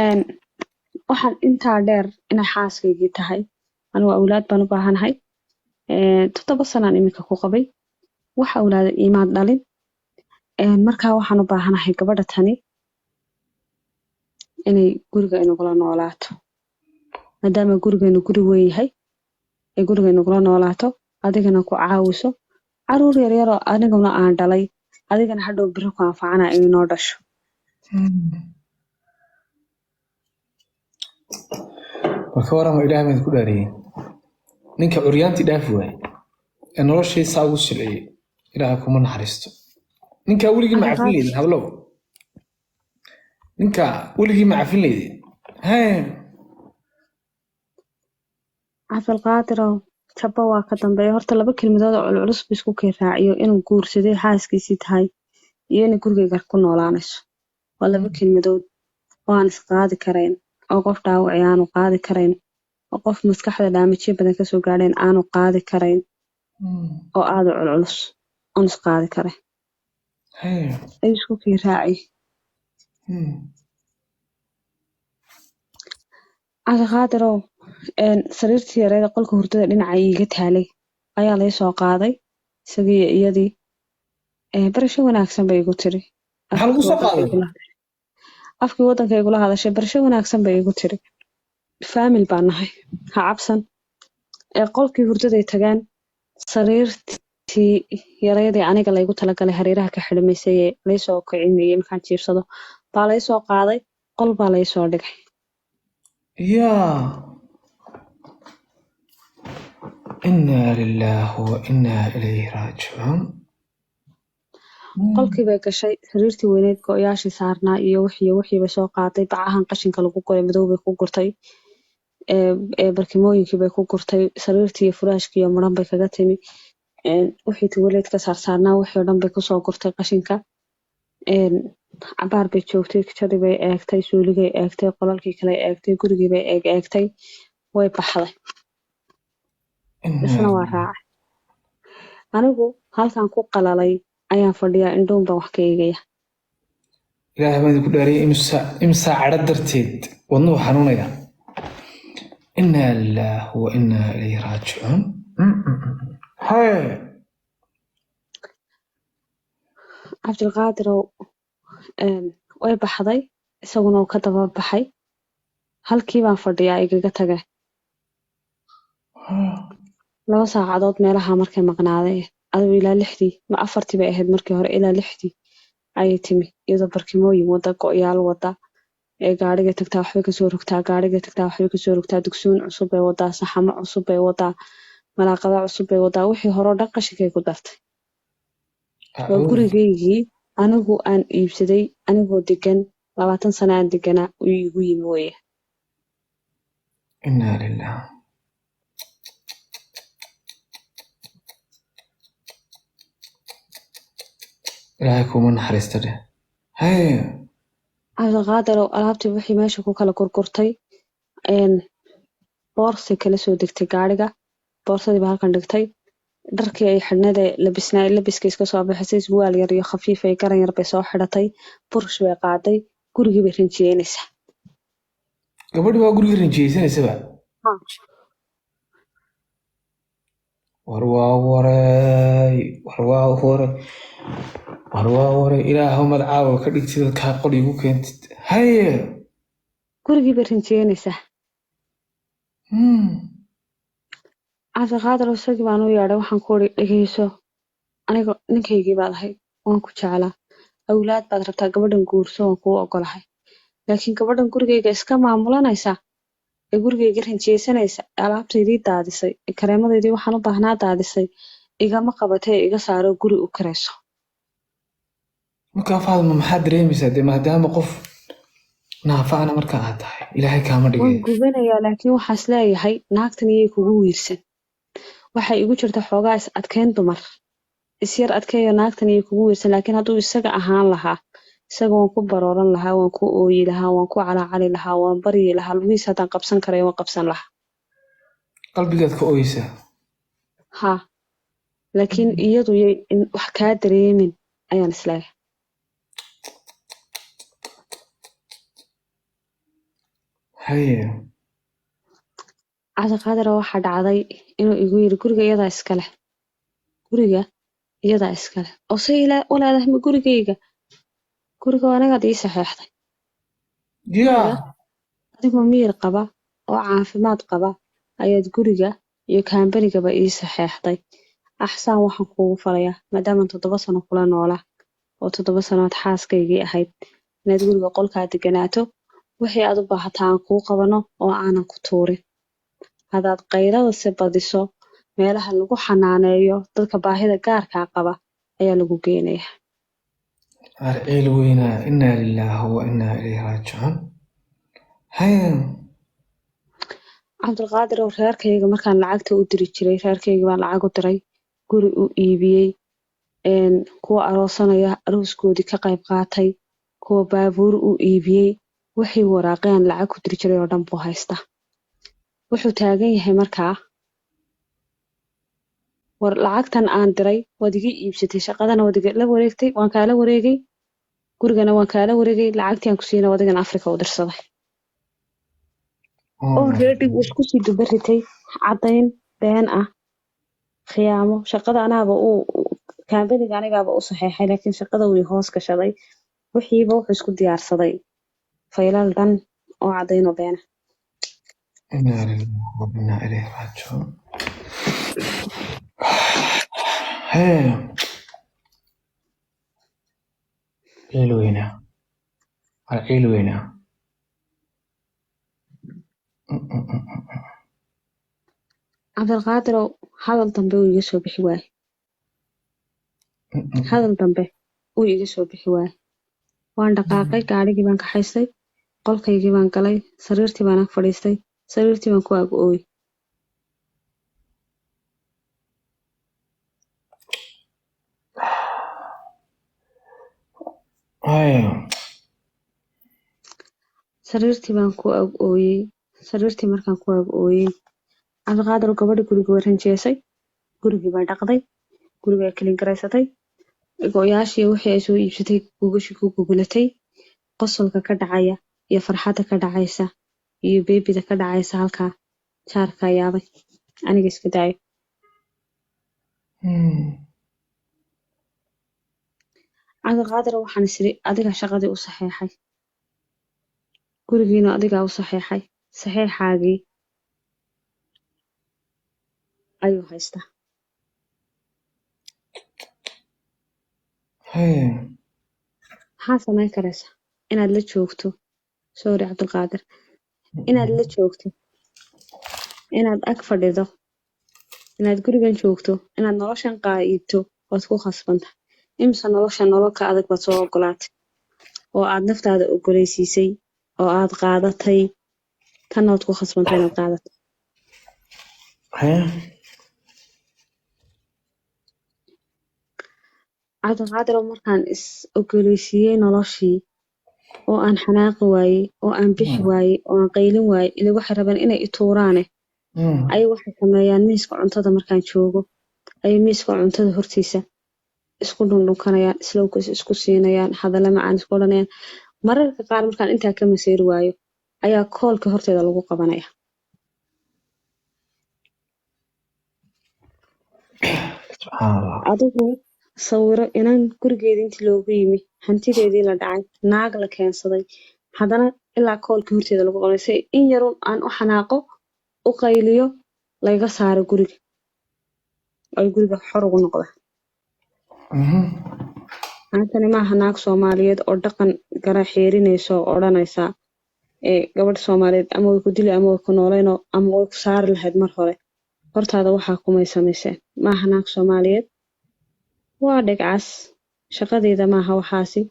een waxaan intaa dheer inay xaaskaygii tahay anigu awlaad baan u baahanahay 7 sanaan iminka ku qabay wax awlaada iimaad dhalin markaa waxaan u baahanahay gabadha tani inay guriga inagula noolaato maadaama gurigeenu guri weyn yahay ee guriga inagula noolaato adigana ku caawiso caruur yaryar oo aniguna aan dhalay adigana hadhow biro ku anfacana inay noo dhasho marka warama ilaahay baan ku dhaariyay ninka curyaanti dhaafi waay ee noloshiisa ugu silciyay ilaahay kuma naxariisto ninka weligii ma cafin leedin hablow ninka weligii ma cafin leedin Cabdulqaadirow jabba waa ka dambeeya horta 2 kelmadood oo culculus buu isku raaciyo inuu guursaday xaaskiisii tahay iyo inay gurigayga ku noolaanayso waa 2 kelmadood oo aan isqaadi karayn oo qof dhaawacay aanu qaadi karayn oo qof maskaxda dhaamijyo badan ka soo gaadheen aanu qaadi karayn oo aad u culculus oo isqaadi karayn ay isku raaciyo Cabdulqaadirow sariirtii yareeda qolka hurdada dhinaca iiga taalay ayaa la soo qaaday isagii iyadii barasho wanaagsan bay igu tiri maxaa lagu soo qaaday afkii wadanka igula hadashay barasho wanaagsan bay igu tiri family baan nahay ha cabsan qolkii hurdaday tagaan sariirtii yareedii aniga laygu talagalay hareeraha ka xidhmaysay ee laysoo kicinayay markaan jiibsado baa lay soo qaaday qol baa lay soo dhigay إنا لله وإنا إليه راجعون qolkii bay gashay sariirtii weyneed go'yaashii saarnaa iyo wixii bay soo qaaday bacahan qashinka lagu guray madow bay ku gurtay barkimooyinkii bay ku gurtay sariirtii iyo furaashkii iyo maran bay kaga timi wixii tuwaleed ka saarnaa wixii oo dhan bay kusoo gurtay qashinka cabaar bay joogtay kitadii bay eegtay suuligay eegtay qolalkii kale eegtay gurigii bay eegtay way baxday isna waa raacay anigu halkan ku qalalay ayaan fadhiyaa indhoon baan wax ka eegaya ilaahay baan ku dhaariyay imsa cadho darteed wadnuhu xanuunaya inaa lilaahi wa inaa ilayhi raajicuun cabdulqaadirow way baxday isaguna uu ka daba baxay halkii baan fadhiyaa igaga tagay 2 saacadood meelaha markay maqnaaday adigu ilaa 6 ma 4 bay ahayd markii hore ilaa 6 ayay timi iyadoo barkimooyin wada go'yaal wada gaariga tagtaa waxbay kasoo rogtaa gaariga tagtaa waxbay kasoo rogtaa dugsuun cusub bay wadaa saxamo cusub bay wadaa malaaqada cusub bay wadaa wixii hore dhan qashinkay ku dartay waa gurigaygii anigu aan iibsaday anigoo degan 20 sano aan deganaa uu igu yimi weeye inaa lillaah ilaahay kuma naxariista dheh cabdulqaadirow alaabtii wixii meesha ku kala gurgurtay boorsay kala soo degtay gaariga boorsadii baa halkan dhigtay dharkii ay xidhnada labiska iska soo bixisay isbuwaal yar iyo khafiif ay garan yar bay soo xidhatay burush bay qaaday gurigii bay rinjiyeynaysaa gabadhii waa gurigii rinjiyeysanaysaa war waa waray ilaahow magacaaga ka dhigtid dadkaa qol igu keentid gurigii bay rinjiyeynaysaa cabdulqaadir isagii baan u yeedhay waxaan ku iri dhegeyso aniga ninkaygii baad ahay waan ku jeclaa awlaad baad rabtaa gabadhan guurso waan kuu ogolahay laakiin gabadhan gurigayga iska maamulanaysa ee gurigayga rinjiyeysanaysa alaabtaydii daadisay kareemadaydii waxaan u baahnaa daadisay igama qabatay iga saaro guri u karayso markaa faadma maxaa dareemaysaa dee maadaama qof naafaana markaa aad tahay ilaahay kaama dhigay waan gubanayaa laakiin waxaas leeyahay naagtan iyay kugu wiirsan waxay igu jirta xoogaa is adkeyn dumar isyar adkeeyo naagtan iyay kugu wiirsan laakiin hadduu isaga ahaan lahaa isaga waan ku barooran lahaa waan ku ooyi lahaa waan ku calaacali lahaa waan baryi lahaa lugihiisa haddaan qabsan karayo waan qabsan lahaa qalbigaad ka ooyeysaa ha laakiin iyadu yay wax kaa dareemin ayaan isleeyahay هيا cabdiqaadir waxaa dhacday inuu igu yiri guriga iyadaa iska leh guriga iyadaa iska leh oo se u leedahay ma guriga anagaad ii saxeexday guriga يا adigoo miyir qaba oo caafimaad qaba ayaad guriga iyo kaambanigaba ii saxeexday axsaan waxaan kuugu falayaa maadaaman 7 sano kula noolaa oo 7 sanood xaaskaygii ahayd inaad guriga qolkaa deganaato wixii aad u baahataa aan kuu qabano oo aanan ku tuurin haddaad qaylada si badiso meelaha lagu xanaaneeyo dadka baahida gaarkaa qaba ayaa lagu geynayaa عيل وينا إنا لله وإنا إليه راجعون هيا cabdulqaadir oo reerkayga markaan lacagta u diri jiray reerkayga baan lacag u diray guri u iibiyey kuwa aroosanaya arooskoodii ka qayb qaatay kuwa baabuur u iibiyey wixii waraaqeen lacag ku diri jiray oo dhan buu haystaa wuxuu taagan yahay markaa war lacagtan aan diray waad iga iibsatay shaqadana waad iga la wareegtay waan kaala wareegay gurigana waan kaala wareegay lacagtii aan ku siina wadigana Afrika u dirsaday oo reerdi isku sii dubaritay cadayn been ah khiyaamo shaqada anaaba uu kaambaniga anigaaba u saxeexay laakiin shaqada uu hoos gashaday wixiiba wuxuu isku diyaarsaday faylal dhan oo cadayn oo been ah إنا لله وإنا إليه راجعون هيا عيل وينا عيل وينا cabdilqaadir oo hadal dambe uu iga soo bixi waayay hadal dambe uu iga soo bixi waayay waan dhaqaaqay gaarigii baan kaxaystay qolkaygii baan galay sariirtii baan ag fadhiistay sariirtii baan ku ag ooyay هيا sariirtii baan ku ag ooyay sariirtii markaan ku ag ooyay cabdilqaadir oo gabadhi guriga way ranjeesay gurigii baan dhaqday guriga ay kalin garaysatay go'yaashii wixii ay soo iibsatay gogashii ku gugulatay qosolka ka dhacaya iyo farxadda ka dhacaysa iyo beebida ka dhacaysa halkaa jaarka yaabay aniga iska daayo cabdilqaadir waxaan isiri adiga shaqadii u saxeexay gurigiina adigaa u saxeexay saxeexaagii ayuu haystaa هيا maxaa samayn karaysaa inaad la joogto sorry cabdilqaadir inaad la joogto inaad ag fadhido inaad gurigan joogto inaad noloshan qaa'iibto waad ku khasbantahay imse nolol ka adag baad soo ogolaatay oo aad naftaada ogoleysiisay oo aad qaadatay tanna waad ku khasbantahay inaad qaadato هيا cabdilqaadir oo markaan is ogoleysiiyey noloshii oo aan xanaaqi waayey oo aan bixi waayey oo aan qaylin waayey ila waxay rabeen inay i tuuraane ayay waxay sameeyaan miiska cuntada markaan joogo ayay miiska cuntada hortiisa isku dhundhunkanayaan islowkas isku siinayaan hadalla macaan isku odhanayaan mararka qaar markaan intaa ka maseyri waayo ayaa koolka horteeda lagu qabanaya سبحان الله adigu sawiro inan gurigeedii intii loogu yimi hantideedii la dhacay naag la keensaday haddana ilaa koolka horteeda lagu qabanay si in yarun aan u xanaaqo u qayliyo layga saaro guriga ay guriga xor ugu noqda antani maaha naag soomaaliyeed oo dhaqan gara xeerinaysa oo odhanaysa gabadh soomaaliyeed ama way ku dili ama way ku nooleyn ama way ku saari lahayd mar hore hortaada waxaa kumay samayseen maaha naag soomaaliyeed waa dhegcas shaqadeeda maaha waxaasi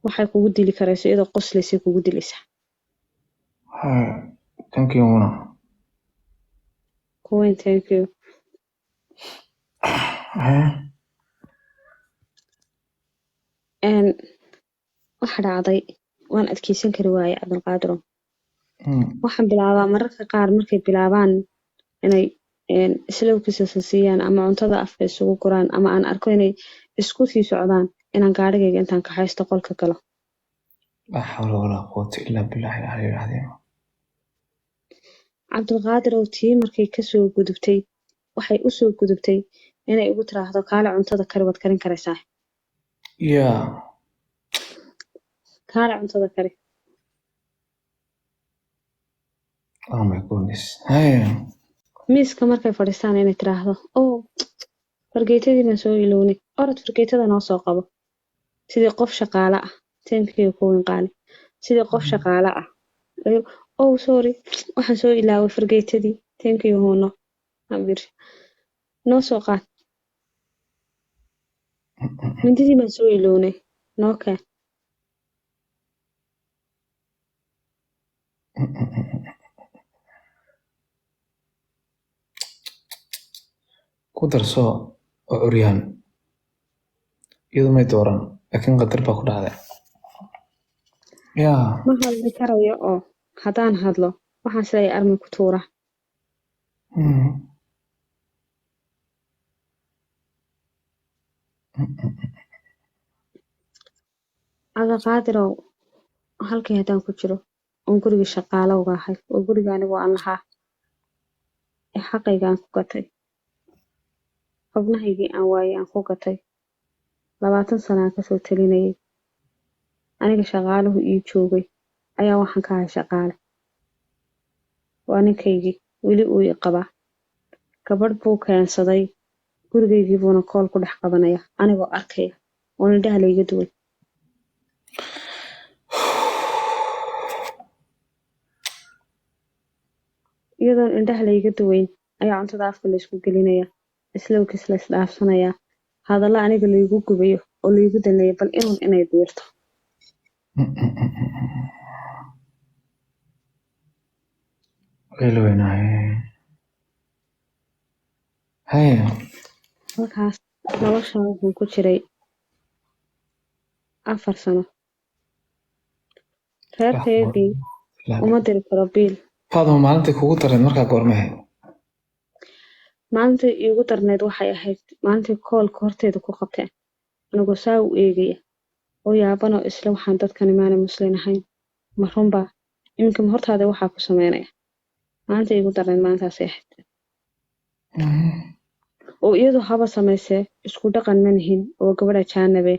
waxay kugu dili karayso iyadoo qoslaysay kugu dilaysaa thank you Muna. kuwayn thank you waxa dhacday waan adkeysan kari waaye cabdilqaadiro waxaan bilaabaa mararka qaar markay bilaabaan inay islowkiisa siiyaan ama cuntada afka isugu guraan ama aan arko inay isku sii socdaan inaan gaarigayga intaan kaxaysto qolka galo لا حول ولا قوة إلا بالله العلي العظيم cabdulqaadir oo tii markay kasoo gudubtay waxay usoo gudubtay inay igu tiraahdo kaale cuntada kari waad karin karaysaa Yeah. kaale cuntada kari Oh my goodness. Haya. miiska markay fadhiistaan inay tiraahdo oo fargeetadii baan soo ilownay orod fargeetada noo soo qabo sidii qof shaqaale ah teenkii kuwin qaali sidii qof shaqaale ah oh sorry waxaan soo ilaaway fargeetadii teenkii hoono ambir noo soo qaad mindidii baan soo ilownay noo keen ku darso oo curyaan iyadu may dooran laakiin qadar baa ku dhacday yaa ma hadli karayo oo haddaan hadlo waxaan siday armi ku tuura cabdiqaadirow halkii haddaan ku jiro oon gurigii shaqaalo uga ahay oo guriga anigoo aan lahaa ee xaqaygaan ku gatay xubnahaygii aan waayey aan ku gatay 20 sanaan kasoo talinayay aniga shaqaaluhu ii joogay ayaa waxaan ka ahay shaqaale waa ninkaygii weli uu i qabaa gabadh buu keensaday gurigaygii buuna kool ku dhex qabanaya anigoo arkaya oo indhaha layga duway iyadoon indhaha layga duwayn ayaa cuntada afka laysku gelinaya islowkis la isdhaafsanaya hadalla aniga laygu gubayo oo laygu daneeyo bal inay diirto halkaas nolosha wuxuu ku jiray 4 sano reerkaygii uma diri karo biil faaduma maalintii kugu dareen markaa goormahay maalintii iigu darneyd waxay ahayd maalintii koolka horteeda ku qabteen anigoo saa u eegaya oo yaabanoo isla waxaan dadkan imaanay muslin ahayn ma runbaa iminka ma hortaada waxaa ku sameynaya maalinta iigu darneyd maalintaasay ahayd oo iyadu haba samaysee isku dhaqan ma nihin oo gabadha jaanabe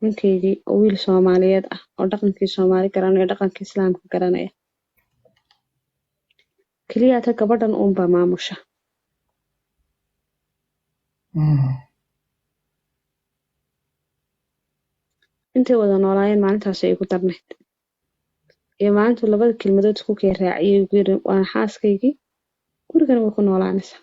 ninkaygii oo wiil soomaaliyeed ah oo dhaqankii soomaali garanaya dhaqankii islaamka garanaya keliyaata gabadhan uunbaa maamusha intay wada noolaayeen maalintaasay igu darneyd iyo maalintuu 2 kelmadood isku kee raaciyay ugu yiri waana xaaskaygii gurigana way ku noolaanaysaa